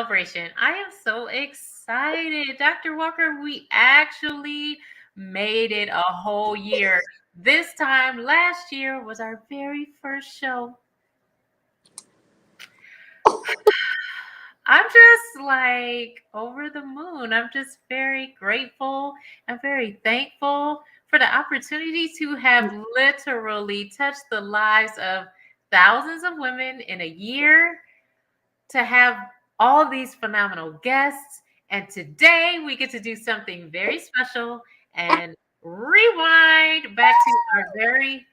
celebration. I am so excited. Dr. Walker, we actually made it a whole year. This time last year was our very first show. I'm just like over the moon. I'm just very grateful and very thankful for the opportunity to have literally touched the lives of thousands of women in a year, to have all these phenomenal guests. And today we get to do something very special and rewind back to our very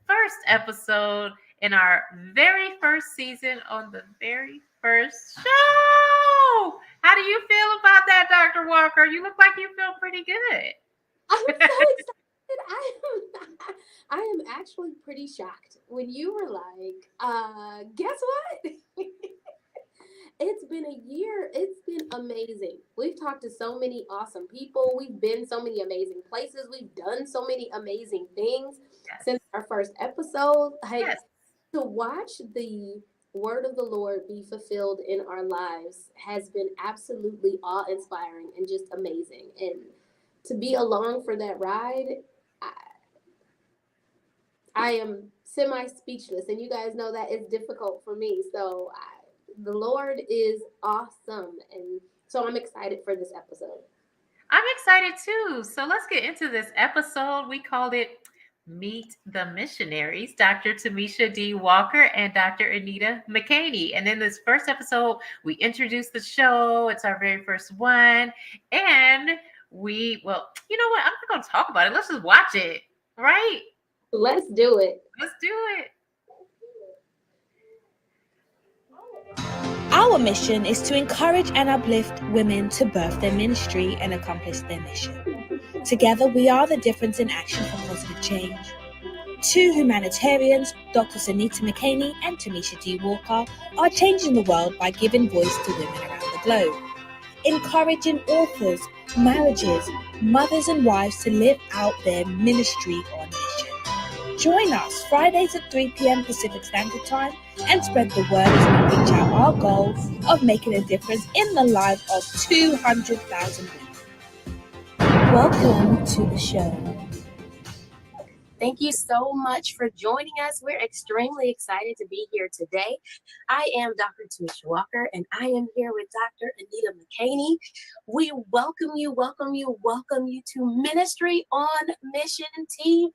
first episode in our very first season on the very first show. How do you feel about that, Dr. Walker? You look like you feel pretty good. I'm so excited. I am actually pretty shocked when you were like, guess what? It's been a year. It's been amazing. We've talked to so many awesome people. We've been so many amazing places. We've done so many amazing things since our first episode. Like, to watch the word of the Lord be fulfilled in our lives has been absolutely awe-inspiring and just amazing. And to be along for that ride, I am semi-speechless. And you guys know that it's difficult for me. So the Lord is awesome. And so I'm excited for this episode. I'm excited too. So let's get into this episode. We called it Meet the Missionaries, Dr. Tomesha D. Walker and Dr. Anita Mckaney. And in this first episode, we introduced the show. It's our very first one. And well, you know what? I'm not going to talk about it. Let's just watch it, right? Let's do it. Let's do it. Our mission is to encourage and uplift women to birth their ministry and accomplish their mission. Together, we are the difference in action for positive change. Two humanitarians, Drs. Anita Mckaney and Tomesha D. Walker, are changing the world by giving voice to women around the globe, encouraging authors, marriages, mothers and wives to live out their ministry on mission. Join us Fridays at 3 p.m. Pacific Standard Time and spread the word as we reach out our goal of making a difference in the lives of 200,000 women. Welcome to the show. Thank you so much for joining us. We're extremely excited to be here today. I am Dr. TomeshaWalker, and I am here with Dr. Anita Mckaney. We welcome you to Ministry on Mission TV.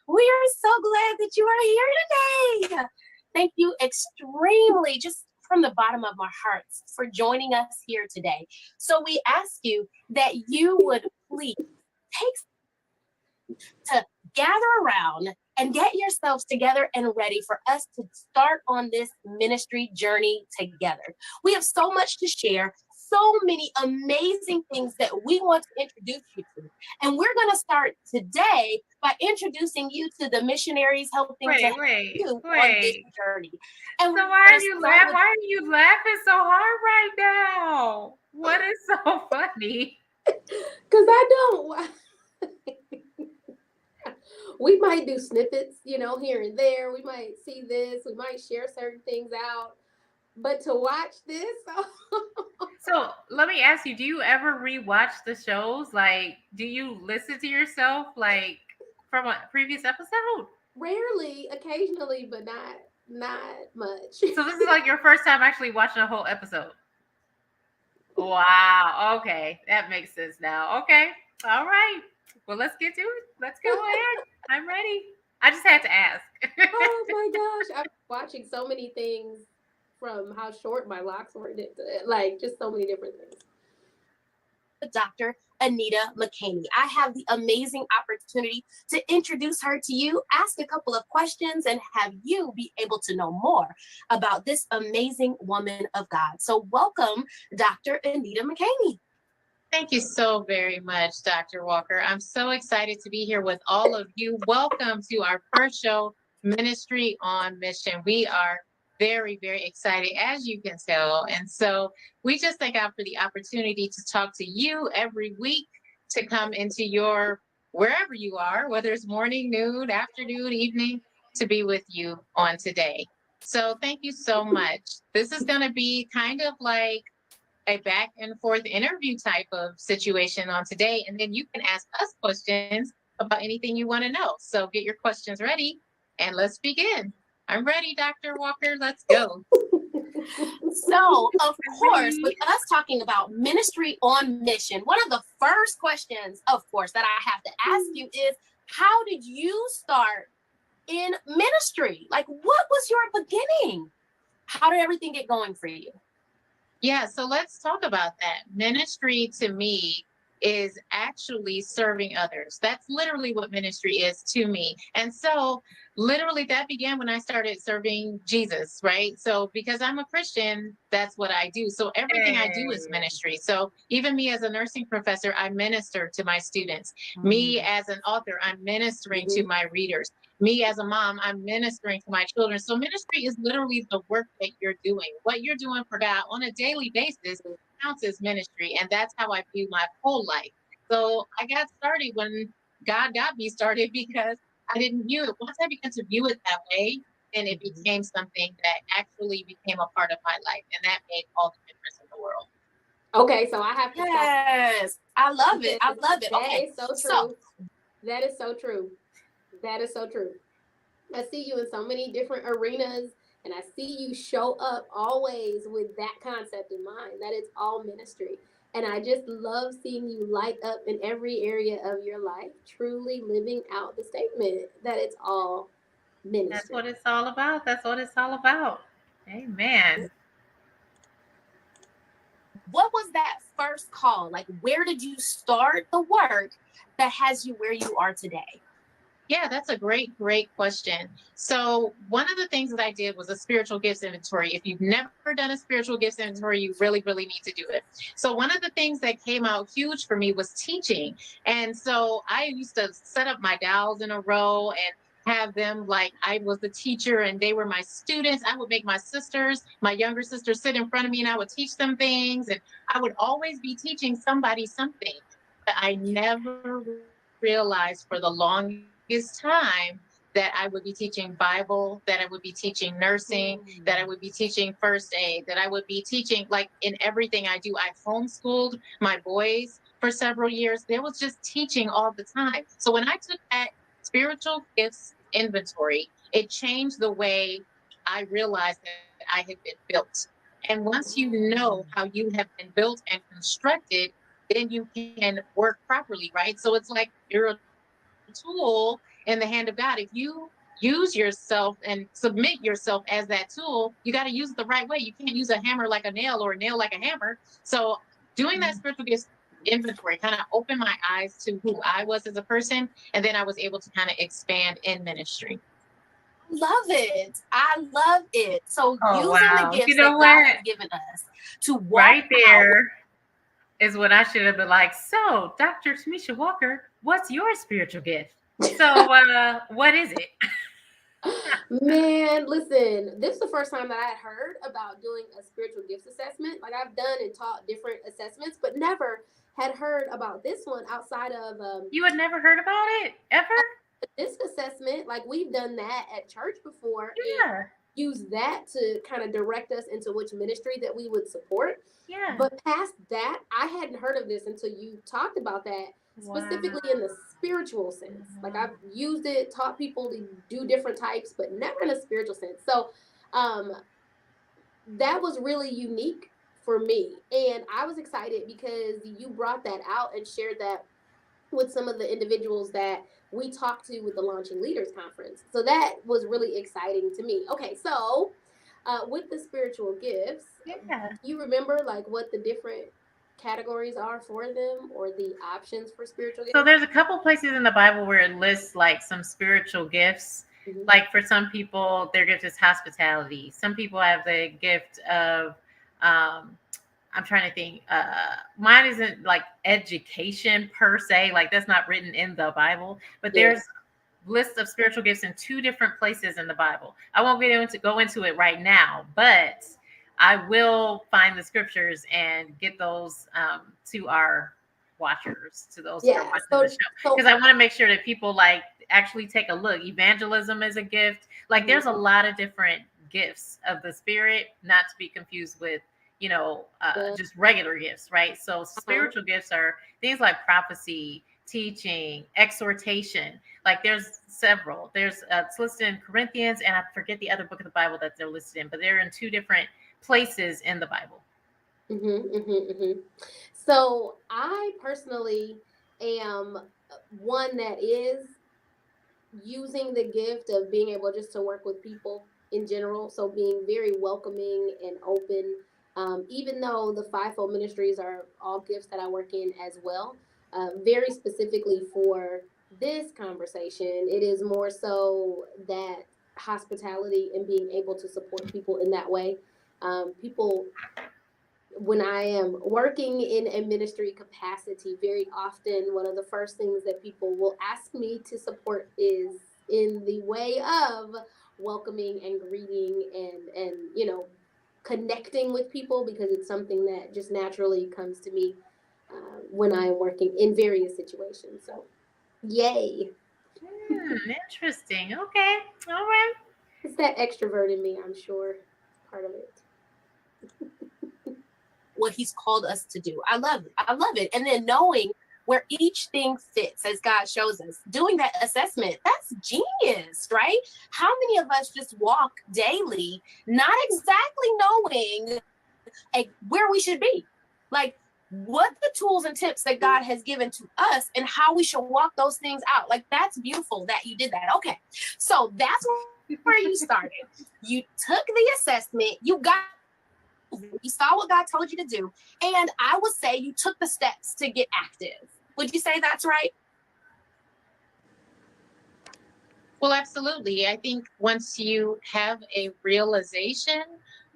We are so glad that you are here today. Thank you extremely, just from the bottom of our hearts, for joining us here today. So we ask you that you would please take to gather around and get yourselves together and ready for us to start on this ministry journey together. We have so much to share, so many amazing things that we want to introduce you to. And we're going to start today by introducing you to the missionaries helping you on this journey. And so why are you laughing so hard right now? What is so funny? Because I don't. We might do snippets, here and there. We might see this. We might share certain things out. But to watch this. So let me ask you, do you ever rewatch the shows? Like, do you listen to yourself like from a previous episode? Rarely, occasionally, but not much. So this is like your first time actually watching a whole episode. Wow. Okay. That makes sense now. Okay. All right. Well, let's get to it. Let's go ahead. I'm ready. I just had to ask. Oh my gosh. I'm watching so many things, from how short my locks were, like just so many different things. Dr. Anita Mckaney. I have the amazing opportunity to introduce her to you, ask a couple of questions, and have you be able to know more about this amazing woman of God. So welcome, Dr. Anita Mckaney. Thank you so very much, Dr. Walker. I'm so excited to be here with all of you. Welcome to our first show, Ministry on Mission. We are very, very excited, as you can tell. And so we just thank God for the opportunity to talk to you every week, to come into your, wherever you are, whether it's morning, noon, afternoon, evening, to be with you on today. So thank you so much. This is going to be kind of like a back and forth interview type of situation on today. And then you can ask us questions about anything you want to know. So get your questions ready and let's begin. I'm ready, Dr. Walker. Let's go. So, of course, with us talking about ministry on mission, one of the first questions, of course, that I have to ask you is, how did you start in ministry? Like, what was your beginning? How did everything get going for you? Yeah, so let's talk about that. Ministry to me is actually serving others. That's literally what ministry is to me. And so literally that began when I started serving Jesus, right? So because I'm a Christian, that's what I do. So everything I do is ministry. So even me as a nursing professor, I minister to my students. Me as an author, I'm ministering to my readers. Me as a mom, I'm ministering to my children. So ministry is literally the work that you're doing. What you're doing for God on a daily basis counts as ministry. And that's how I view my whole life. So I got started when God got me started because I didn't view it. Once I began to view it that way, then it became something that actually became a part of my life. And that made all the difference in the world. Okay, so I have to Yes, I love it. I love it. That Okay, is so true. That is so true. That is so true. I see you in so many different arenas, and I see you show up always with that concept in mind, that it's all ministry. And I just love seeing you light up in every area of your life, truly living out the statement that it's all ministry. That's what it's all about. That's what it's all about. Amen. What was that first call? Like, where did you start the work that has you where you are today? Yeah, that's a great question. So one of the things that I did was a spiritual gifts inventory. If you've never done a spiritual gifts inventory, you really need to do it. So one of the things that came out huge for me was teaching. And so I used to set up my dolls in a row and have them like I was the teacher and they were my students. I would make my sisters, my younger sisters, sit in front of me and I would teach them things. And I would always be teaching somebody something. But I never realized for the longest time that I would be teaching Bible, that I would be teaching nursing, that I would be teaching first aid, that I would be teaching like in everything I do. I homeschooled my boys for several years. There was just teaching all the time. So when I took that spiritual gifts inventory, it changed the way I realized that I had been built. And once you know how you have been built and constructed, then you can work properly, right? So it's like you're a tool in the hand of God. If you use yourself and submit yourself as that tool, you got to use it the right way. You can't use a hammer like a nail or a nail like a hammer. So doing that spiritual gifts inventory kind of opened my eyes to who I was as a person. And then I was able to kind of expand in ministry. Love it. I love it. So using wow. the gifts You know that what? God has given us to walk right there out. Is what I should have been like. So, Dr. Tomesha Walker, what's your spiritual gift? So, what is it? Man, listen, this is the first time that I had heard about doing a spiritual gifts assessment. Like I've done and taught different assessments, but never had heard about this one outside of you had never heard about it ever? This assessment. Like we've done that at church before. Yeah. And use that to kind of direct us into which ministry that we would support. Yeah. But past that, I hadn't heard of this until you talked about that. Specifically in the spiritual sense. Like I've used it, taught people to do different types, but never in a spiritual sense. So that was really unique for me. And I was excited because you brought that out and shared that with some of the individuals that we talked to with the Launching Leaders Conference. So that was really exciting to me. Okay, so with the spiritual gifts, you remember like what the different categories are for them or the options for spiritual gifts? So there's a couple places in the Bible where it lists like some spiritual gifts. Mm-hmm. Like for some people, their gift is hospitality. Some people have the gift of, I'm trying to think, mine isn't like education per se, like that's not written in the Bible, but there's lists of spiritual gifts in two different places in the Bible. I won't be able to go into it right now, but I will find the scriptures and get those to our watchers, to those who are watching the show. Because I want to make sure that people like actually take a look. Evangelism is a gift. Like there's a lot of different gifts of the Spirit, not to be confused with, just regular gifts, right? So spiritual gifts are things like prophecy, teaching, exhortation. Like there's several. It's listed in Corinthians, and I forget the other book of the Bible that they're listed in, but they're in two different places in the Bible. So I personally am one that is using the gift of being able just to work with people in general. So being very welcoming and open, even though the fivefold ministries are all gifts that I work in as well. Very specifically for this conversation, it is more so that hospitality and being able to support people in that way. People, when I am working in a ministry capacity, very often one of the first things that people will ask me to support is in the way of welcoming and greeting and connecting with people, because it's something that just naturally comes to me when I'm working in various situations. So, yay. Interesting. Okay. All right. It's that extrovert in me, I'm sure. Part of it. What he's called us to do. I love it. And then knowing where each thing fits as God shows us, doing that assessment, that's genius, right? How many of us just walk daily not exactly knowing where we should be? Like, what the tools and tips that God has given to us and how we should walk those things out. Like, that's beautiful that you did that. Okay, so that's where you started. You took the assessment, you saw what God told you to do, and I would say you took the steps to get active. Would you say that's right? Well, absolutely. I think once you have a realization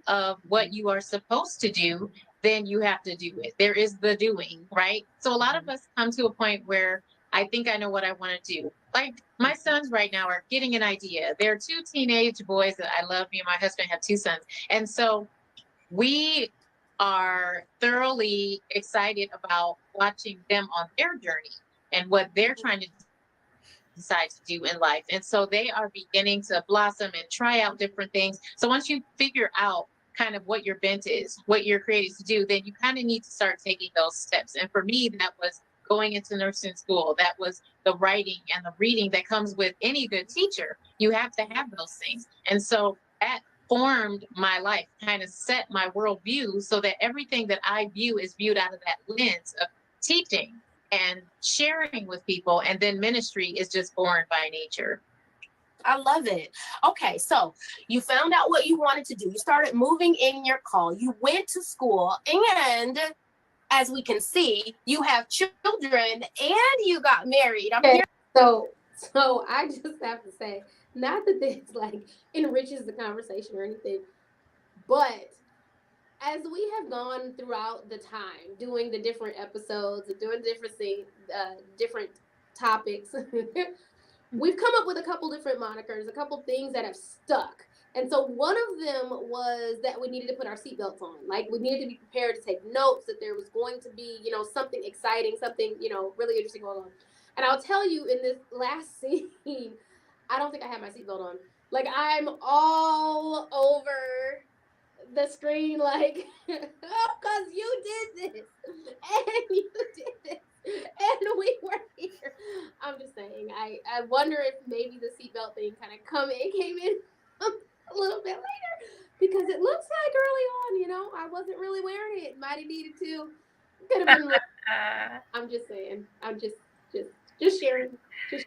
of what you are supposed to do, then you have to do it. There is the doing, right? So a lot of us come to a point where I think I know what I want to do. Like my sons right now are getting an idea. They're two teenage boys that I love. Me and my husband have two sons. And so we are thoroughly excited about watching them on their journey and what they're trying to decide to do in life. And so they are beginning to blossom and try out different things. So once you figure out kind of what your bent is, what you're created to do, then you kind of need to start taking those steps. And for me, that was going into nursing school. That was the writing and the reading that comes with any good teacher. You have to have those things. And so that formed my life, kind of set my worldview so that everything that I view is viewed out of that lens of teaching and sharing with people. And then ministry is just born by nature. I love it. Okay, so you found out what you wanted to do. You started moving in your call. You went to school, and as we can see, you have children and you got married. So I just have to say, not that this like enriches the conversation or anything, but as we have gone throughout the time doing the different episodes and doing different topics, we've come up with a couple different monikers, a couple things that have stuck. And so one of them was that we needed to put our seatbelts on. Like, we needed to be prepared to take notes, that there was going to be, something exciting, something, really interesting going on. And I'll tell you, in this last scene, I don't think I had my seatbelt on. Like, I'm all over the screen, like, oh, because you did this, and you did this, and we were here. I'm just saying, I wonder if maybe the seatbelt thing kind of came in a little bit later, because it looks like early on, I wasn't really wearing it. Might have needed to. Could have been. I'm just saying. I'm just sharing.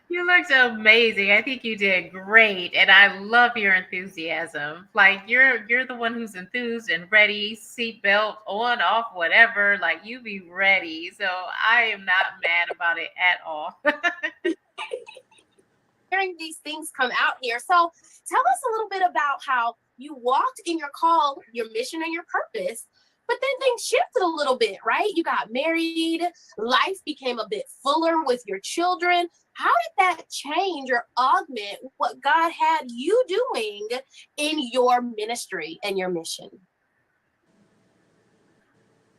You looked amazing. I think you did great, and I love your enthusiasm. Like you're the one who's enthused and ready, seatbelt on, off, whatever. Like you be ready. So I am not mad about it at all. Hearing these things come out here. So tell us a little bit about how you walked in your call, your mission, and your purpose. But then things shifted a little bit, right? You got married, life became a bit fuller with your children. How did that change or augment what God had you doing in your ministry and your mission?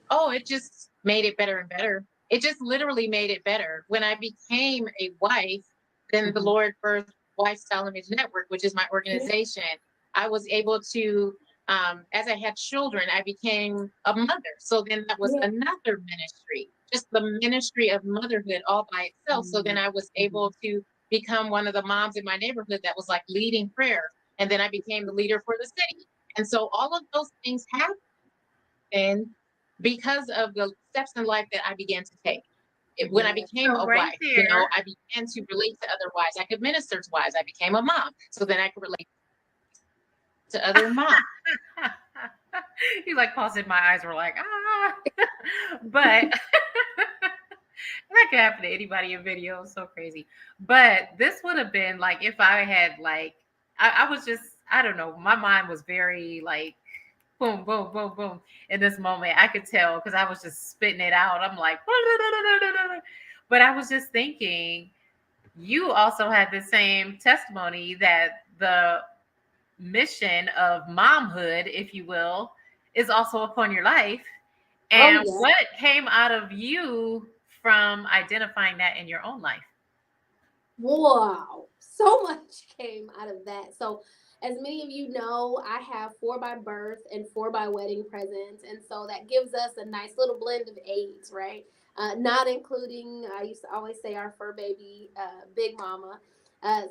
Oh, it just made it better and better. It just literally made it better. When I became a wife, then the Lord birthed Wifestyle Image Network, which is my organization. I was able to, as I had children, I became a mother. So then that was Yeah. another ministry, just the ministry of motherhood all by itself. So then I was able to become one of the moms in my neighborhood that was like leading prayer. And then I became the leader for the city. And so all of those things happened because of the steps in life that I began to take. When I became So a right wife, there, I began to relate to other wives. I could minister to wives. I became a mom. So then I could relate to other moms. you like paused it. My eyes were like, ah. But that could happen to anybody in video. So crazy. But this would have been like if I had like, I was just, I don't know. My mind was very like, boom, boom, boom, boom. In this moment, I could tell because I was just spitting it out. I'm like, but I was just thinking, you also had the same testimony that the mission of momhood, if you will, is also upon your life. Oh And yeah. what came out of you from identifying that in your own life? Wow, so much came out of that. So, as many of you know, I have 4 by birth and 4 by wedding presents, and so that gives us a nice little blend of age, right? Not including, I used to always say our fur baby, Big Mama.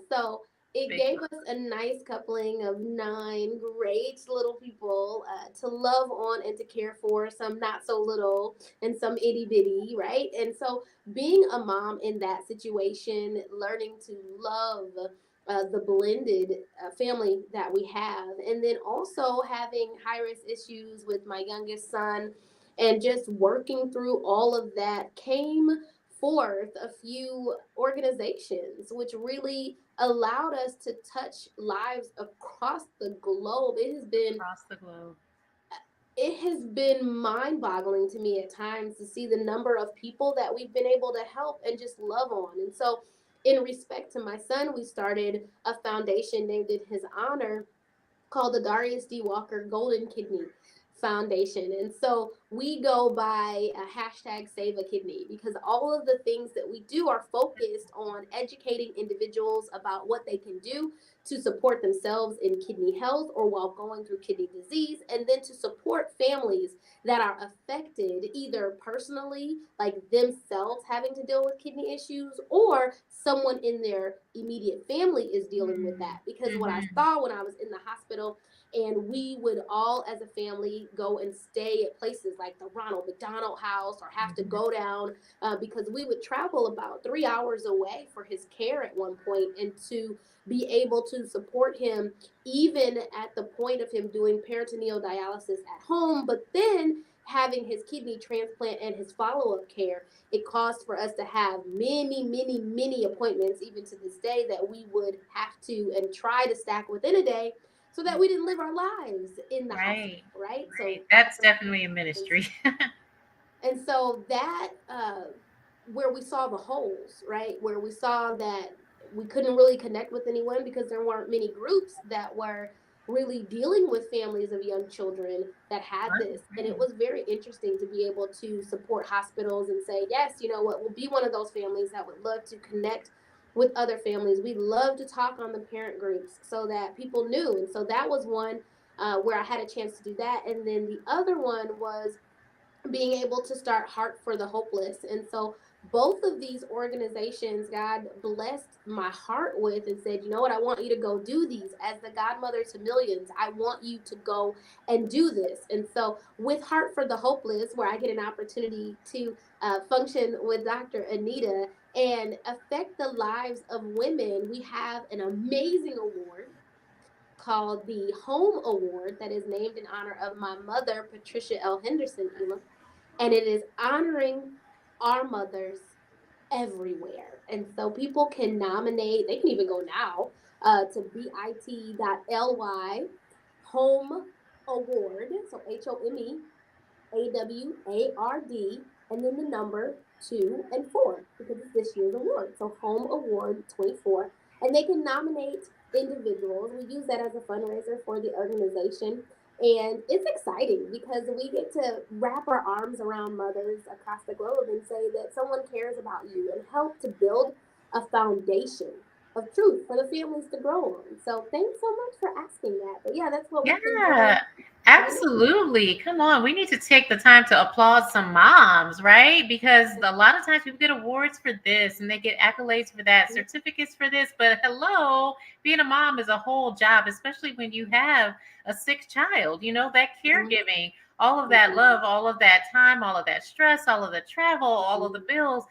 So it Big gave us a nice coupling of 9 great little people to love on and to care for, some not so little and some itty bitty, right? And so being a mom in that situation, learning to love the blended family that we have, and then also having high risk issues with my youngest son, and just working through all of that came forth a few organizations which really allowed us to touch lives across the globe. across the globe. It has been mind boggling to me at times to see the number of people that we've been able to help and just love on. And so, in respect to my son, we started a foundation named in his honor called the Darius D. Walker Golden Kidney Foundation. And so we go by a hashtag Save a Kidney because all of the things that we do are focused on educating individuals about what they can do to support themselves in kidney health or while going through kidney disease, and then to support families that are affected either personally, like themselves having to deal with kidney issues, or someone in their immediate family is dealing with that. Because what I Mm-hmm. saw when I was in the hospital, and we would all as a family go and stay at places like the Ronald McDonald House, or have to go down because we would travel about 3 hours away for his care at one point, and to be able to support him even at the point of him doing peritoneal dialysis at home, but then having his kidney transplant and his follow-up care, it caused for us to have many, many, many appointments, even to this day, that we would have to and try to stack within a day so that we didn't live our lives in the Right. hospital, right? So Right. That's definitely a ministry. and so that where we saw the holes, right? Where we saw that we couldn't really connect with anyone because there weren't many groups that were really dealing with families of young children that had this. And it was very interesting to be able to support hospitals and say, yes, you know what, we'll be one of those families that would love to connect with other families. We love to talk on the parent groups so that people knew. And so that was one where I had a chance to do that. And then the other one was being able to start Heart for the Hopeless. And so both of these organizations, God blessed my heart with and said, you know what, I want you to go do these. As the godmother to millions, I want you to go and do this. And so with Heart for the Hopeless, where I get an opportunity to function with Dr. Anita and affect the lives of women, we have an amazing award called the Home Award that is named in honor of my mother, Patricia L. Henderson Elam, and it is honoring our mothers everywhere. And so people can nominate, they can even go now to bit.ly Home Award, so HOMEAWARD, and then the number 2 and 4, because it's this year's award. So Home Award 24. And they can nominate individuals. We use that as a fundraiser for the organization. And it's exciting because we get to wrap our arms around mothers across the globe and say that someone cares about you and help to build a foundation of truth for the families to grow on. So thanks so much for asking that. But yeah, that's what we've been doing. Yeah, absolutely. Come on, we need to take the time to applaud some moms, right? Because a lot of times people get awards for this and they get accolades for that, certificates for this. But hello, being a mom is a whole job, especially when you have a sick child, that caregiving, all of that love, all of that time, all of that stress, all of the travel, all of the bills,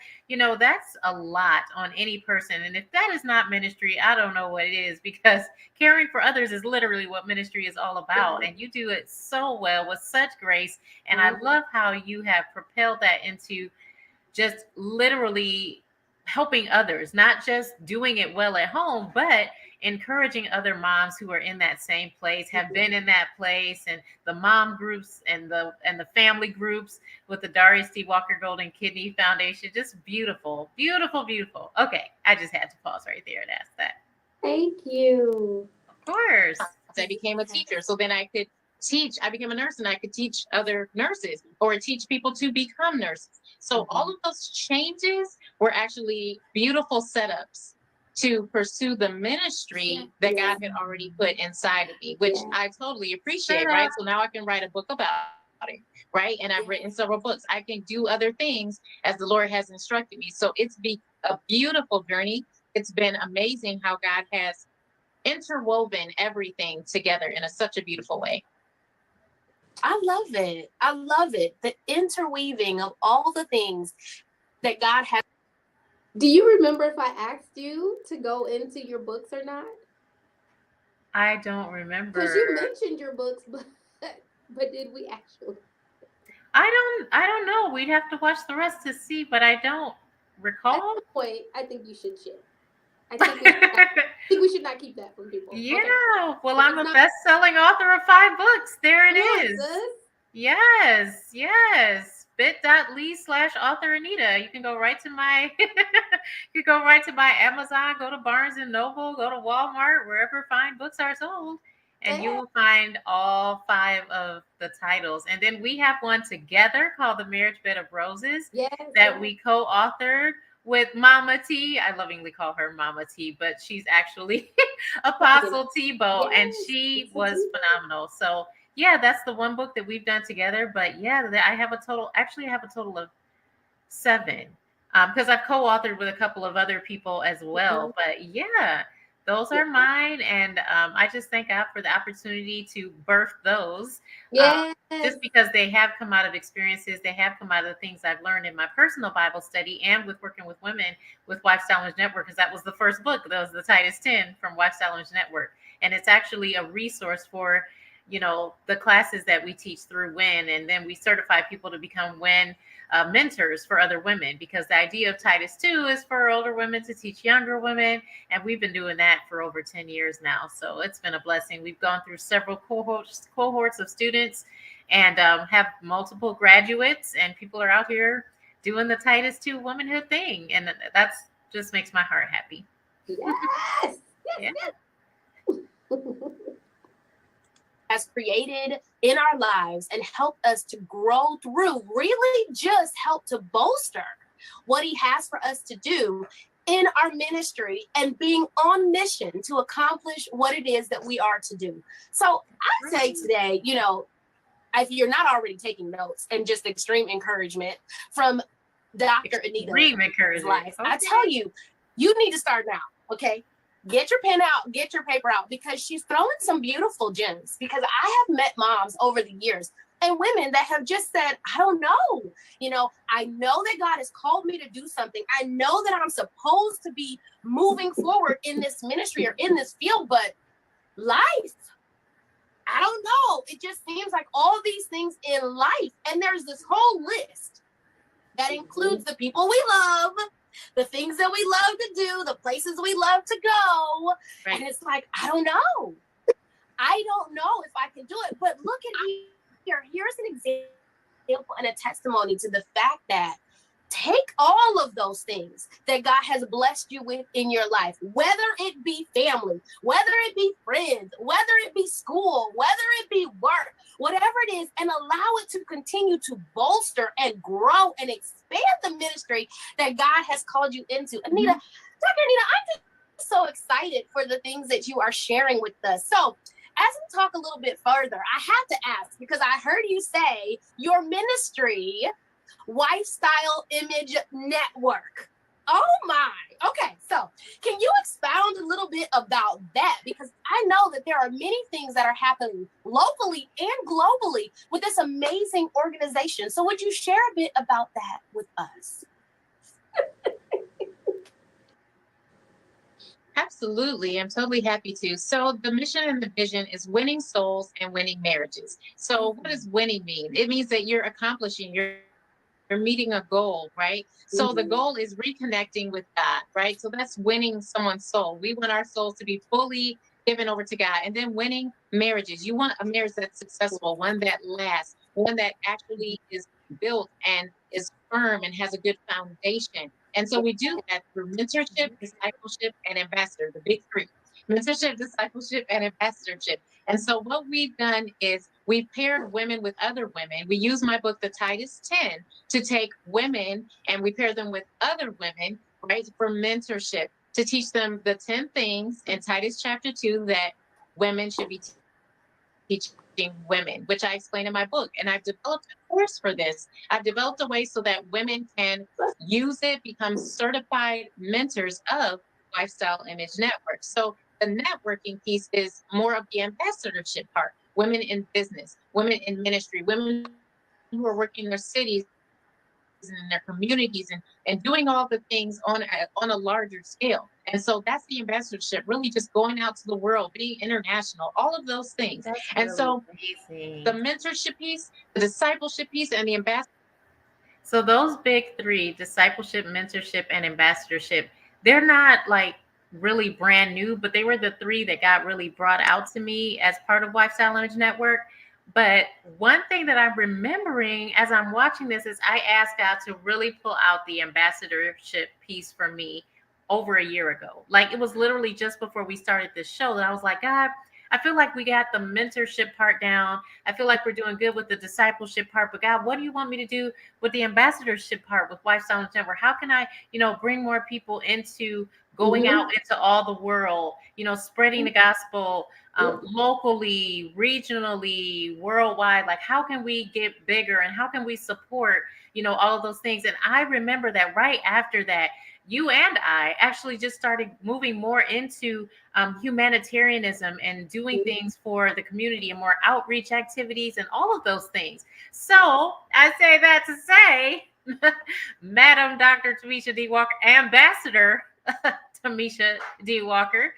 that's a lot on any person. And if that is not ministry, I don't know what it is, because caring for others is literally what ministry is all about. And you do it so well with such grace. And I love how you have propelled that into just literally helping others, not just doing it well at home, but encouraging other moms who are in that same place, have been in that place, and the mom groups and the family groups with the Darius D. Walker Golden Kidney Foundation. Just beautiful, beautiful, beautiful. Okay, I just had to pause right there and ask that. Thank you. Of course. I became a teacher, so then I could teach. I became a nurse and I could teach other nurses or teach people to become nurses. So all of those changes were actually beautiful setups to pursue the ministry that God had already put inside of me, which I totally appreciate, right? So now I can write a book about it, right? And I've written several books. I can do other things as the Lord has instructed me. So it's been a beautiful journey. It's been amazing how God has interwoven everything together in such a beautiful way. I love it. I love it. The interweaving of all the things that God has. Do you remember if I asked you to go into your books or not? I don't remember. Because you mentioned your books, but did we actually? I don't know. We'd have to watch the rest to see, but I don't recall. At this point, I think you should share. I think we should not keep that from people. Yeah. Okay. Well, I'm a best-selling author of 5 books. There it is. Sis. Yes. bit.ly/author Anita. You can go right to my Amazon, go to Barnes and Noble, go to Walmart, wherever fine books are sold. And you will find all 5 of the titles. And then we have one together called The Marriage Bed of Roses that we co-authored with Mama T. I lovingly call her Mama T, but she's actually Apostle Tebow, and she was phenomenal. So yeah, that's the one book that we've done together. But yeah, I have a total of 7, because I've co-authored with a couple of other people as well. But yeah, those are mine, and I just thank God for the opportunity to birth those. Just because they have come out of experiences, they have come out of the things I've learned in my personal Bible study and with working with women with Wifestyle Network, because that was the first book. That was the Titus 10 from Wifestyle Network, and it's actually a resource for the classes that we teach through WIN, and then we certify people to become WIN mentors for other women, because the idea of Titus 2 is for older women to teach younger women, and we've been doing that for over 10 years now. So it's been a blessing. We've gone through several cohorts of students, and have multiple graduates, and people are out here doing the Titus 2 womanhood thing, and that's just makes my heart happy. Yes. Has created in our lives and helped us to grow through, really just help to bolster what he has for us to do in our ministry and being on mission to accomplish what it is that we are to do. So I say today, if you're not already taking notes, and just extreme encouragement from Dr. Anita's life, I tell you, you need to start now, okay? Get your pen out, get your paper out, because she's throwing some beautiful gems. Because I have met moms over the years and women that have just said, I don't know. I know that God has called me to do something. I know that I'm supposed to be moving forward in this ministry or in this field, but life, I don't know. It just seems like all these things in life. And there's this whole list that includes the people we love, the things that we love to do, the places we love to go. Right. And it's like, I don't know. I don't know if I can do it. But look at here. Here's an example and a testimony to the fact that take all of those things that God has blessed you with in your life, whether it be family, whether it be friends, whether it be school, whether it be work, whatever it is, and allow it to continue to bolster and grow and expand the ministry that God has called you into. Anita, Dr. Anita, I'm so excited for the things that you are sharing with us. So, as we talk a little bit further, I have to ask, because I heard you say your ministry, Wifestyle Image Network. Oh my. Okay, so can you expound a little bit about that? Because I know that there are many things that are happening locally and globally with this amazing organization. So would you share a bit about that with us? Absolutely. I'm totally happy to. So the mission and the vision is winning souls and winning marriages. So what does winning mean? It means that you're accomplishing, you're meeting a goal, right? So the goal is reconnecting with God, right? So that's winning someone's soul. We want our souls to be fully given over to God. And then winning marriages. You want a marriage that's successful, one that lasts, one that actually is built and is firm and has a good foundation. And so we do that through mentorship, discipleship, and ambassador, the big three. Mentorship, discipleship, and ambassadorship. And so what we've done is we've paired women with other women. We use my book, The Titus 10, to take women and we pair them with other women, right, for mentorship, to teach them the 10 things in Titus chapter 2 that women should be teaching women, which I explain in my book. And I've developed a course for this. I've developed a way so that women can use it, become certified mentors of Lifestyle Image Network. So the networking piece is more of the ambassadorship part. Women in business, women in ministry, women who are working in their cities and in their communities and doing all the things on a larger scale. And so that's the ambassadorship, really just going out to the world, being international, all of those things. That's And really so amazing. the mentorship piece, the discipleship piece, and the ambassador. So those big three, discipleship, mentorship, and ambassadorship, they're not like really brand new, but they were the three that got really brought out to me as part of Lifestyle Image Network. But one thing that I'm remembering as I'm watching this is I asked God to really pull out the ambassadorship piece for me over a year ago. Like it was literally just before we started this show that I was like, God, I feel like we got the mentorship part down. I feel like we're doing good with the discipleship part. But God, what do you want me to do with the ambassadorship part with Lifestyle Network? How can I, bring more people into going out into all the world, spreading the gospel locally, regionally, worldwide? Like, how can we get bigger and how can we support, all of those things? And I remember that right after that, you and I actually just started moving more into humanitarianism and doing things for the community and more outreach activities and all of those things. So I say that to say, Madam Dr. Tomesha D. Walker, Ambassador Tomesha D. Walker,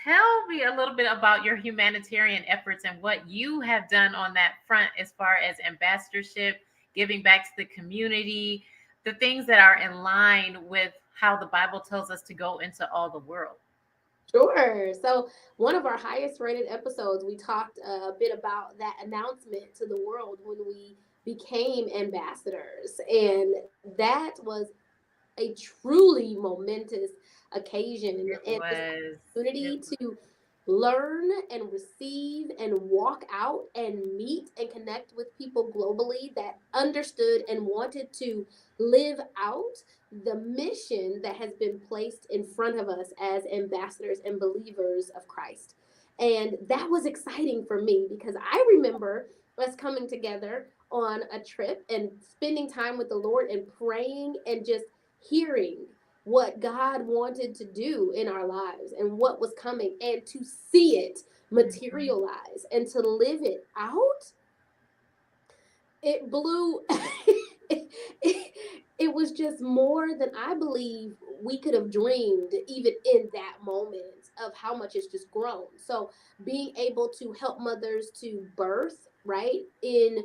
tell me a little bit about your humanitarian efforts and what you have done on that front as far as ambassadorship, giving back to the community, the things that are in line with how the Bible tells us to go into all the world. Sure. So, one of our highest rated episodes, we talked a bit about that announcement to the world when we became ambassadors. And that was a truly momentous occasion and just opportunity to learn and receive and walk out and meet and connect with people globally that understood and wanted to live out the mission that has been placed in front of us as ambassadors and believers of Christ. And that was exciting for me because I remember us coming together on a trip and spending time with the Lord and praying and just hearing what God wanted to do in our lives and what was coming, and to see it materialize and to live it out. It blew. It was just more than I believe we could have dreamed, even in that moment, of how much it's just grown. So being able to help mothers to birth, right, in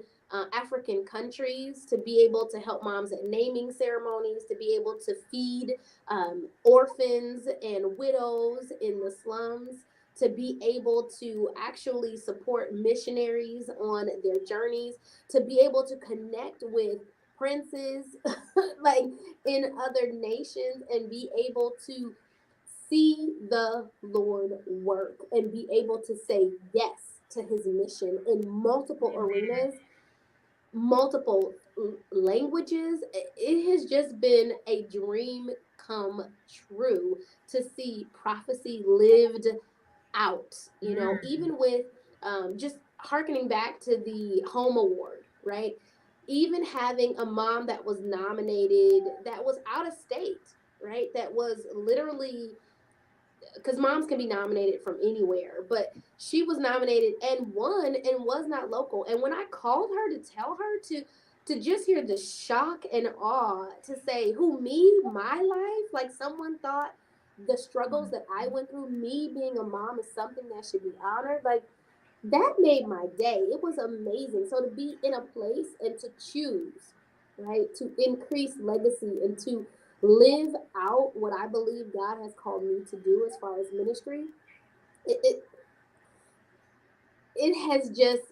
African countries, to be able to help moms at naming ceremonies, to be able to feed orphans and widows in the slums, to be able to actually support missionaries on their journeys, to be able to connect with princes like in other nations and be able to see the Lord work and be able to say yes to his mission in multiple arenas, multiple languages. It has just been a dream come true, to see prophecy lived out, you know, even with just hearkening back to the home award, right? Even having a mom that was nominated, that was out of state, right? That was literally, because moms can be nominated from anywhere, but she was nominated and won and was not local. And when I called her to tell her to just hear the shock and awe, to say, who, me, my life, like someone thought the struggles that I went through, me being a mom, is something that should be honored. Like, that made my day. It was amazing. So to be in a place and to choose, right, to increase legacy and to live out what I believe God has called me to do as far as ministry, it has just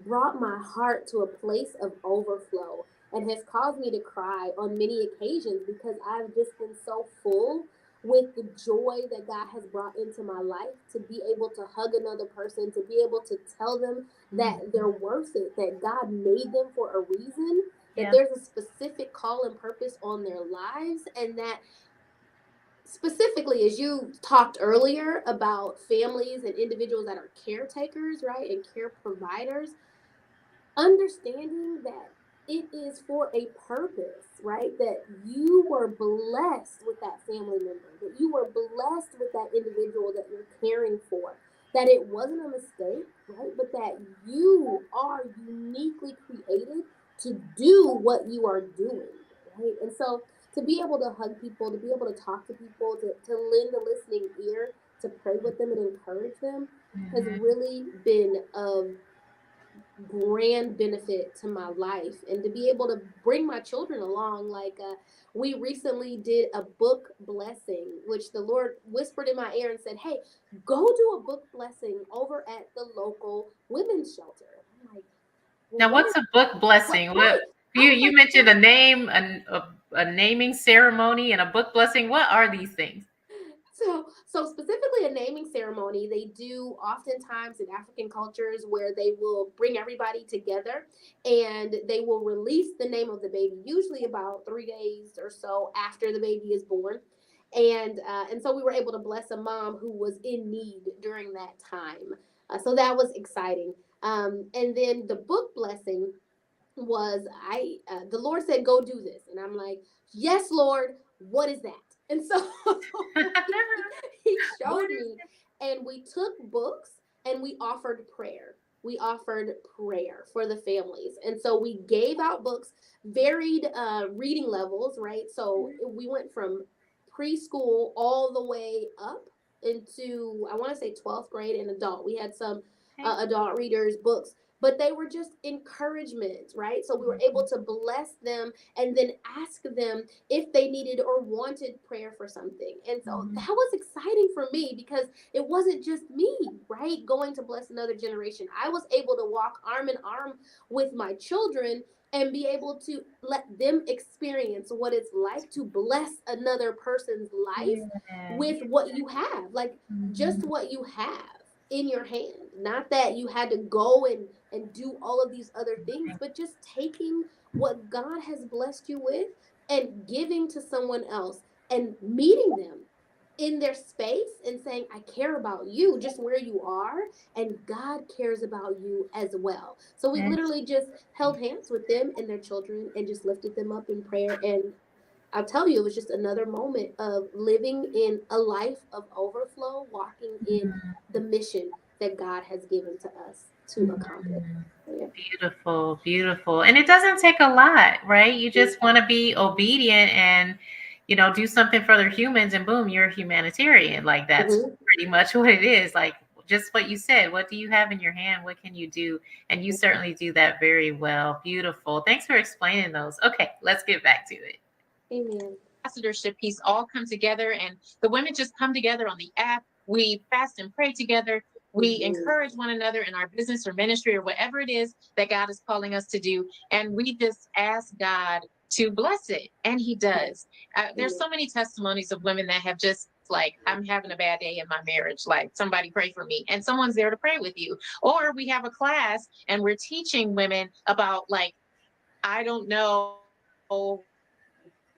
brought my heart to a place of overflow and has caused me to cry on many occasions, because I've just been so full with the joy that God has brought into my life, to be able to hug another person, to be able to tell them that they're worth it, that God made them for a reason, that there's a specific call and purpose on their lives, and that specifically, as you talked earlier about families and individuals that are caretakers, right, and care providers, understanding that it is for a purpose, right? That you were blessed with that family member, that you were blessed with that individual that you're caring for, that it wasn't a mistake, right? But that you are uniquely created to do what you are doing, right? And so to be able to hug people, to be able to talk to people, to lend a listening ear, to pray with them and encourage them, has really been of grand benefit to my life. And to be able to bring my children along, like we recently did a book blessing, which the Lord whispered in my ear and said, hey, go do a book blessing over at the local women's shelter. I'm like, well, Now, what's a book blessing? What you mentioned a name, a naming ceremony, and a book blessing. What are these things? So specifically a naming ceremony, they do oftentimes in African cultures, where they will bring everybody together and they will release the name of the baby, usually about 3 days or so after the baby is born. And so we were able to bless a mom who was in need during that time. So that was exciting. And then the book blessing was, the Lord said, go do this. And I'm like, yes, Lord, what is that? And so he showed me, and we took books and we offered prayer. We offered prayer for the families. And so we gave out books, varied reading levels, right? So we went from preschool all the way up into, I want to say 12th grade and adult. We had some adult readers books, but they were just encouragement, right? So we were able to bless them and then ask them if they needed or wanted prayer for something. And so that was exciting for me, because it wasn't just me, right, going to bless another generation. I was able to walk arm in arm with my children and be able to let them experience what it's like to bless another person's life with what you have, like just what you have in your hand. Not that you had to go and do all of these other things, but just taking what God has blessed you with and giving to someone else and meeting them in their space and saying, I care about you just where you are, and God cares about you as well. So we literally just held hands with them and their children and just lifted them up in prayer. And I'll tell you, it was just another moment of living in a life of overflow, walking in the mission that God has given to us to accomplish. Yeah. Beautiful, beautiful. And it doesn't take a lot, right? You just want to be obedient and, do something for other humans, and boom, you're a humanitarian. Like, that's pretty much what it is. Like, just what you said. What do you have in your hand? What can you do? And you certainly do that very well. Beautiful. Thanks for explaining those. Okay, let's get back to it. Amen. Ambassadorship piece all come together, and the women just come together on the app. We fast and pray together. We encourage one another in our business or ministry or whatever it is that God is calling us to do. And we just ask God to bless it. And he does. There's so many testimonies of women that have just like, I'm having a bad day in my marriage. Like, somebody pray for me. And someone's there to pray with you. Or we have a class and we're teaching women about, like, I don't know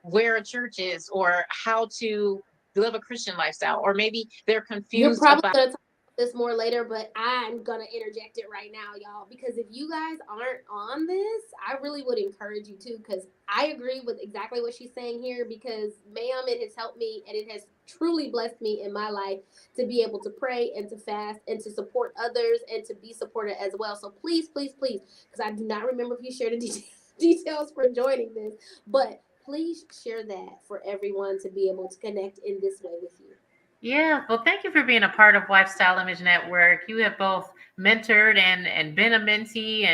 where a church is or how to live a Christian lifestyle, or maybe they're You're confused probably about. going to talk about this more later, but I'm going to interject it right now, y'all, because if you guys aren't on this, I really would encourage you to, because I agree with exactly what she's saying here, because, ma'am, it has helped me and it has truly blessed me in my life to be able to pray and to fast and to support others and to be supported as well. So please, please, please, because I do not remember if you shared the details for joining this, but please share that for everyone to be able to connect in this way with you. Yeah, well, thank you for being a part of Lifestyle Image Network. You have both mentored and been a mentee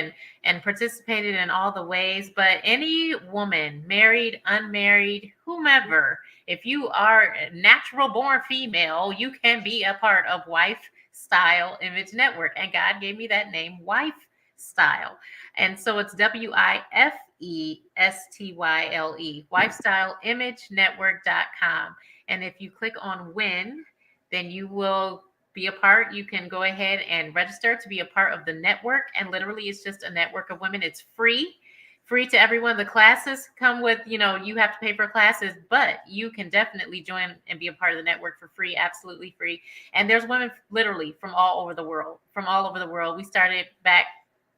and participated in all the ways. But any woman, married, unmarried, whomever, if you are a natural born female, you can be a part of Wifestyle Image Network. And God gave me that name, Wifestyle. And so it's WIFESTYLE, wifestyleimagenetwork.com. And if you click on win, then you will be a part. You can go ahead and register to be a part of the network. And literally, it's just a network of women. It's free to everyone. The classes come with, you have to pay for classes, but you can definitely join and be a part of the network for free, absolutely free. And there's women literally from all over the world, We started back,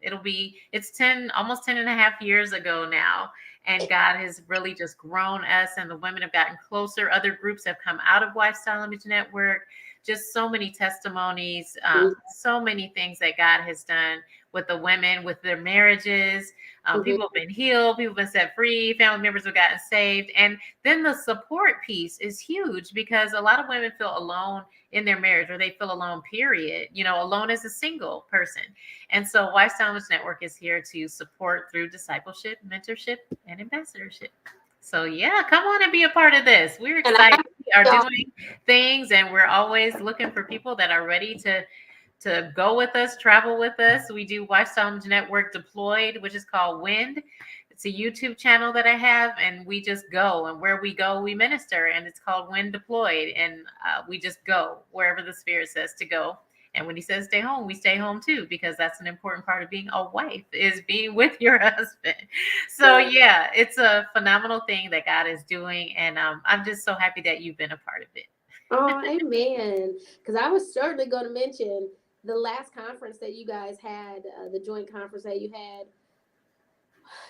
it's 10, almost 10 and a half years ago now. And God has really just grown us, and the women have gotten closer. Other groups have come out of Lifestyle Image Network. Just so many testimonies, so many things that God has done with the women, with their marriages. People have been healed, people have been set free, family members have gotten saved. And then the support piece is huge, because a lot of women feel alone in their marriage, or they feel alone, period, alone as a single person. And so Lifestyle Image Network is here to support through discipleship, mentorship, and ambassadorship. So yeah, come on and be a part of this. We're excited. We are doing things, and we're always looking for people that are ready to go with us, travel with us. We do Lifestyle Image Network Deployed, which is called WIN. It's a YouTube channel that I have, and we just go, and where we go, we minister, and it's called WIN Deployed. And we just go wherever the Spirit says to go. And when he says stay home, we stay home too, because that's an important part of being a wife, is being with your husband. So yeah, it's a phenomenal thing that God is doing. And I'm just so happy that you've been a part of it. Oh, amen. Because I was certainly going to mention the last conference that you guys had, the joint conference that you had.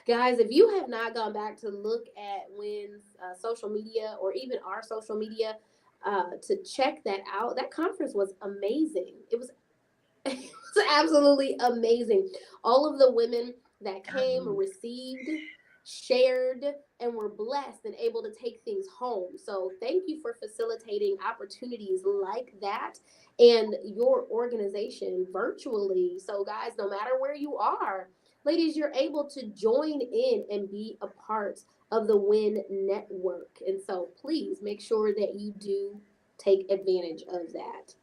Guys, if you have not gone back to look at WIN's social media, or even our social media, to check that out, that conference was amazing. It was absolutely amazing. All of the women that came, received, shared, and were blessed and able to take things home. So thank you for facilitating opportunities like that and your organization virtually. So guys, no matter where you are, ladies, you're able to join in and be a part of the WIN network. And so please make sure that you do take advantage of that.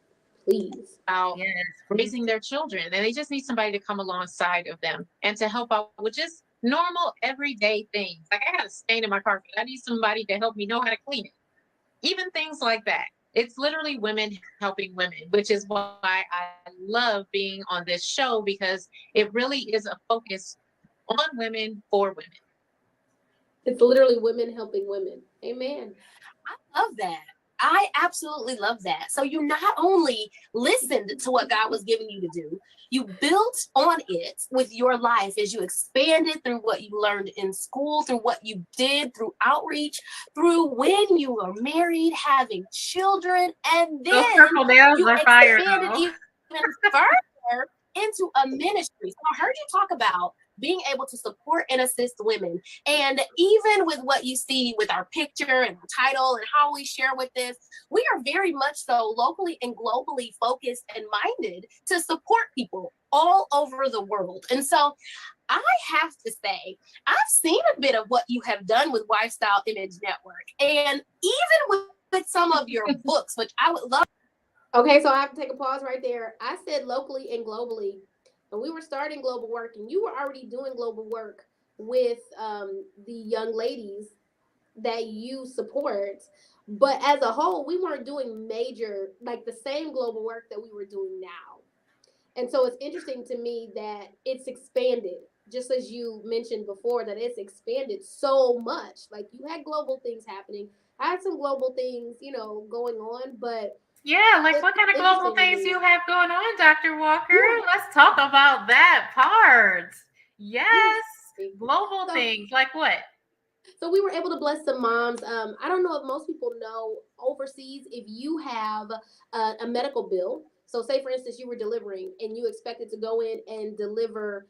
Please. Yes, raising their children, and they just need somebody to come alongside of them and to help out with just normal everyday things. Like, I got a stain in my carpet, I need somebody to help me know how to clean it. Even things like that. It's literally women helping women, which is why I love being on this show, because it really is a focus on women for women. It's literally women helping women. Amen. I love that. I absolutely love that. So you not only listened to what God was giving you to do, you built on it with your life as you expanded through what you learned in school, through what you did, through outreach, through when you were married, having children, and then you expanded even further into a ministry. So I heard you talk about being able to support and assist women. And even with what you see with our picture and our title and how we share with this, we are very much so locally and globally focused and minded to support people all over the world. And so I have to say, I've seen a bit of what you have done with Wifestyle Image Network, and even with some of your books, which I would love. Okay, so I have to take a pause right there. I said locally and globally. And we were starting global work, and you were already doing global work with the young ladies that you support. But as a whole, we weren't doing major, like the same global work that we were doing now. And so it's interesting to me that it's expanded just as you mentioned before, that it's expanded so much. Like, you had global things happening. I had some global things, going on, but Yeah, like it's what kind of global interesting to things me. you have going on, Dr. Walker? Yeah, Let's talk about that part. yes. Yes, global So things. Like what? So we were able to bless some moms. I don't know if most people know, overseas, if you have a medical bill. So say, for instance, you were delivering and you expected to go in and deliver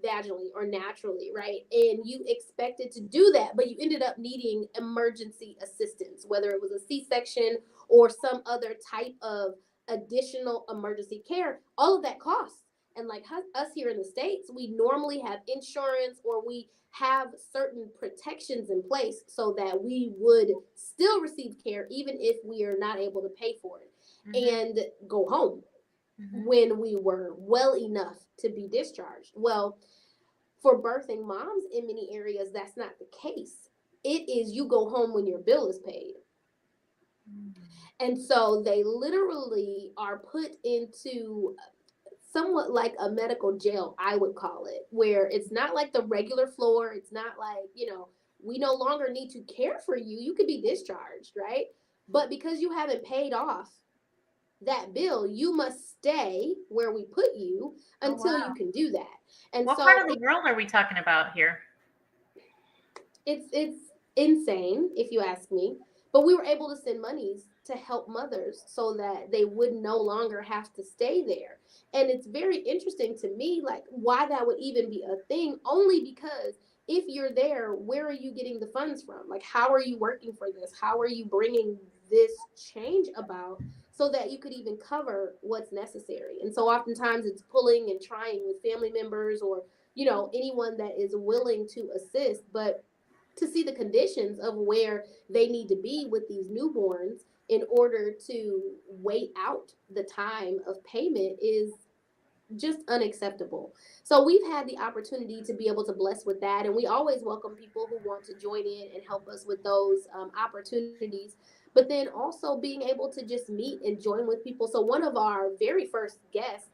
vaginally or naturally, right? And you expected to do that, but you ended up needing emergency assistance, whether it was a C-section or some other type of additional emergency care. All of that costs. And like us here in the States, we normally have insurance, or we have certain protections in place so that we would still receive care even if we are not able to pay for it, Mm-hmm, and go home mm-hmm. when we were well enough to be discharged. Well, for birthing moms in many areas, that's not the case. It is, you go home when your bill is paid. And so they literally are put into somewhat like a medical jail, I would call it, where it's not like the regular floor. It's not like, we no longer need to care for you. You could be discharged, right? But because you haven't paid off that bill, you must stay where we put you Oh, until you wow. can do that. And What part so of the world are we talking about here? it's insane, if you ask me. But we were able to send monies to help mothers so that they would no longer have to stay there. And it's very interesting to me, like, why that would even be a thing, only because if you're there, where are you getting the funds from? Like, how are you working for this? How are you bringing this change about so that you could even cover what's necessary? And so oftentimes it's pulling and trying with family members, or anyone that is willing to assist. But to see the conditions of where they need to be with these newborns in order to wait out the time of payment is just unacceptable. So we've had the opportunity to be able to bless with that, and we always welcome people who want to join in and help us with those opportunities. But then also being able to just meet and join with people. So one of our very first guests,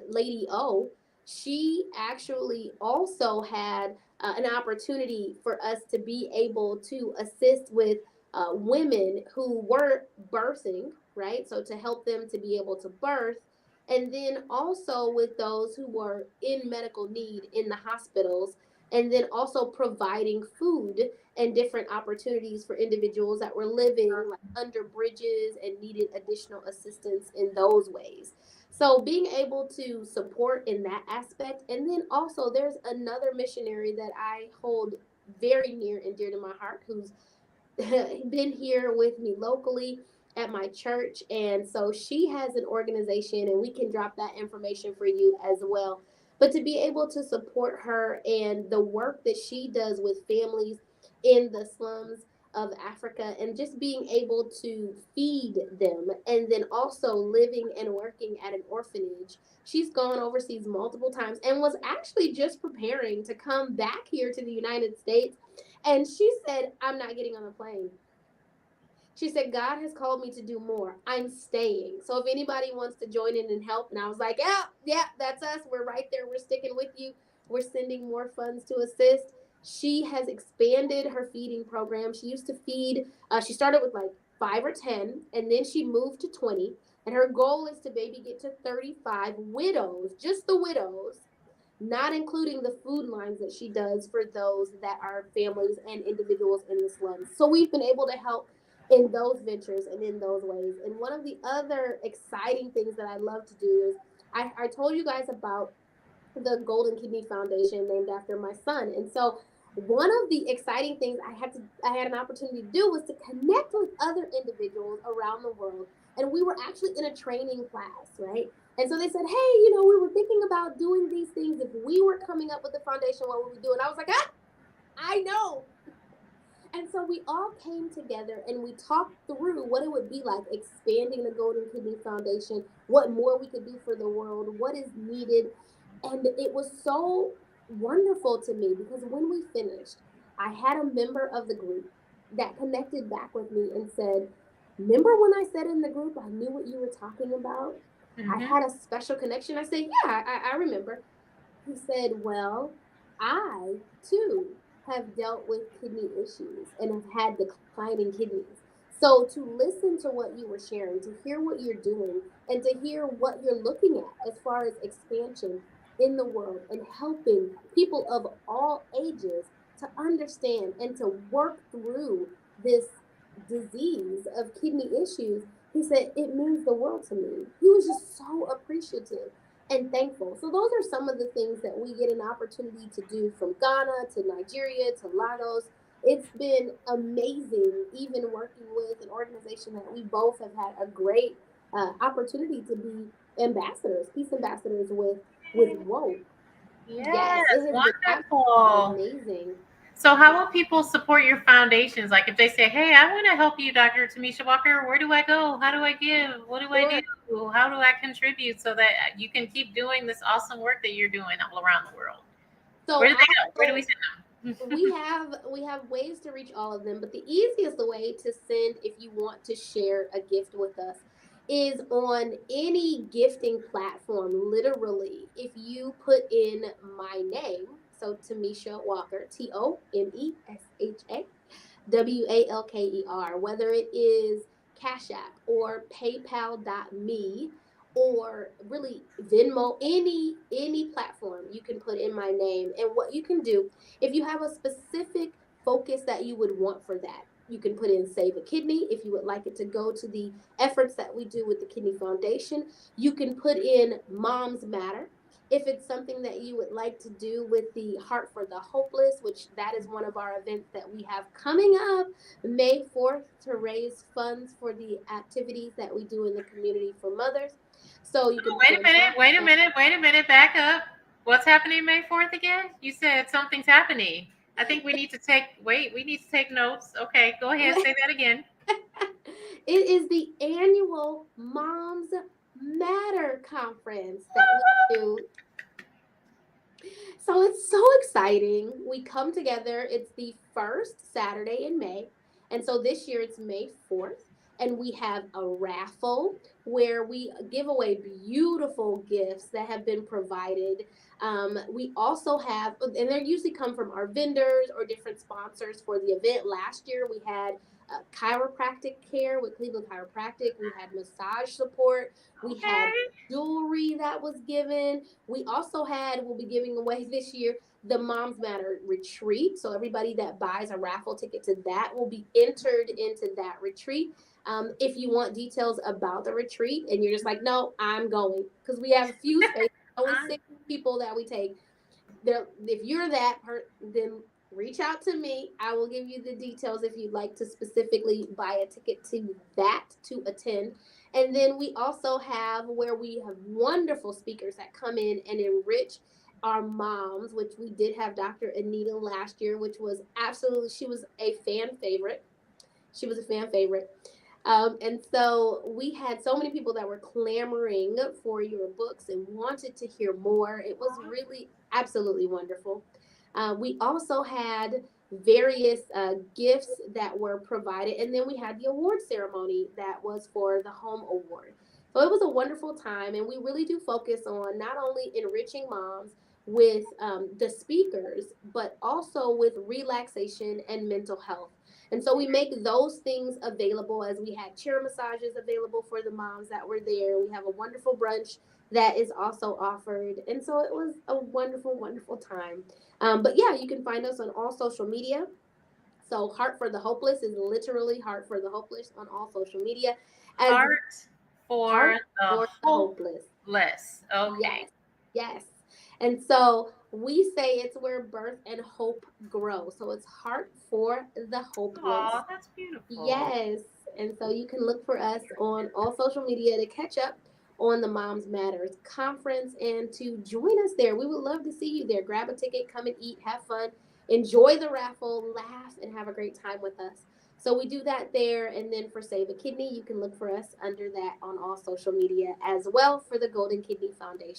Lady O, she actually also had an opportunity for us to be able to assist with women who were birthing, right? So to help them to be able to birth, and then also with those who were in medical need in the hospitals, and then also providing food and different opportunities for individuals that were living like under bridges and needed additional assistance in those ways. So being able to support in that aspect. And then also there's another missionary that I hold very near and dear to my heart, who's been here with me locally at my church. And so she has an organization, and we can drop that information for you as well. But to be able to support her and the work that she does with families in the slums of Africa, and just being able to feed them, and then also living and working at an orphanage. She's gone overseas multiple times and was actually just preparing to come back here to the United States. And she said, I'm not getting on the plane. She said, God has called me to do more. I'm staying. So if anybody wants to join in and help. And I was like, yeah, that's us. We're right there. We're sticking with you. We're sending more funds to assist. She has expanded her feeding program. She used to feed, she started with like 5 or 10, and then she moved to 20. And her goal is to maybe get to 35 widows, just the widows, not including the food lines that she does for those that are families and individuals in the slums. So we've been able to help in those ventures and in those ways. And one of the other exciting things that I love to do is I told you guys about the Golden Kidney Foundation, named after my son. And so one of the exciting things I had an opportunity to do was to connect with other individuals around the world. And we were actually in a training class, right? And so they said, hey, we were thinking about doing these things. If we were coming up with the foundation, what would we do? And I was like, I know. And so we all came together and we talked through what it would be like expanding the Golden Kidney Foundation, what more we could do for the world, what is needed. And it was so wonderful to me, because when we finished, I had a member of the group that connected back with me and said, remember when I said in the group, I knew what you were talking about? I Mm-hmm. had a special connection. I said, yeah, I remember. He said, well, I too have dealt with kidney issues and have had declining kidneys. So to listen to what you were sharing, to hear what you're doing, and to hear what you're looking at as far as expansion in the world and helping people of all ages to understand and to work through this disease of kidney issues, he said, it means the world to me. He was just so appreciative and thankful. So those are some of the things that we get an opportunity to do from Ghana to Nigeria to Lagos. It's been amazing, even working with an organization that we both have had a great opportunity to be ambassadors, peace ambassadors with Woke. Yes, Yes, it has been wonderful. absolutely amazing. So, how will people support your foundations? Like, if they say, "Hey, I want to help you, Dr. Tomesha Walker. Where do I go? How do I give? What do I Sure. do? How do I contribute so that you can keep doing this awesome work that you're doing all around the world?" Where So do they go? Where do we send them? we have ways to reach all of them, but the easiest way to send if you want to share a gift with us is on any gifting platform. Literally, if you put in my name, so Tomesha Walker, TomeshaWalker, whether it is Cash App or PayPal.me or really Venmo, any platform you can put in my name. And what you can do, if you have a specific focus that you would want for that, you can put in Save a Kidney if you would like it to go to the efforts that we do with the Kidney Foundation. You can put in Moms Matter if it's something that you would like to do with the Heart for the Hopeless, which that is one of our events that we have coming up May 4th to raise funds for the activities that we do in the community for mothers. So you can put Wait a in minute. that. Wait a minute. Wait a minute. Back up. What's happening May 4th again? You said something's happening. I think we need to take. Wait. We need to take notes. Okay. Go ahead. Say that again. It is the annual Moms Matter conference that we do. So it's so exciting. We come together. It's the first Saturday in May. And so this year it's May 4th. And we have a raffle where we give away beautiful gifts that have been provided. We also have, and they usually come from our vendors or different sponsors for the event. Last year we had chiropractic care with Cleveland Chiropractic. We had massage support. We had Okay. jewelry that was given. We also had, we'll be giving away this year, the Moms Matter retreat. So everybody that buys a raffle ticket to that will be entered into that retreat. If you want details about the retreat and you're just like, no, I'm going, because we have a few spaces, only 6 people that we take. There, if you're then reach out to me. I will give you the details if you'd like to specifically buy a ticket to that to attend. And then we also have where we have wonderful speakers that come in and enrich our moms, which we did have Dr. Anita last year, which was absolutely, she was a fan favorite. She was a fan favorite. And so we had so many people that were clamoring for your books and wanted to hear more. It was really absolutely wonderful. We also had various gifts that were provided, and then we had the award ceremony that was for the home award. So it was a wonderful time, and we really do focus on not only enriching moms with the speakers, but also with relaxation and mental health. And so we make those things available, as we had chair massages available for the moms that were there. We have a wonderful brunch that is also offered. And so it was a wonderful, wonderful time. But yeah, you can find us on all social media. So Heart for the Hopeless is literally Heart for the Hopeless on all social media. As Heart Heart for the for the Hopeless. hopeless. Okay. Yes, yes. And so we say it's where birth and hope grow. So it's Heart for the Hopeless. Oh, that's beautiful. Yes. And so you can look for us on all social media to catch up on the Moms Matters conference and to join us there. We would love to see you there. Grab a ticket, come and eat, have fun, enjoy the raffle, laugh, and have a great time with us. So we do that there. And then for Save a Kidney, you can look for us under that on all social media as well for the Golden Kidney Foundation.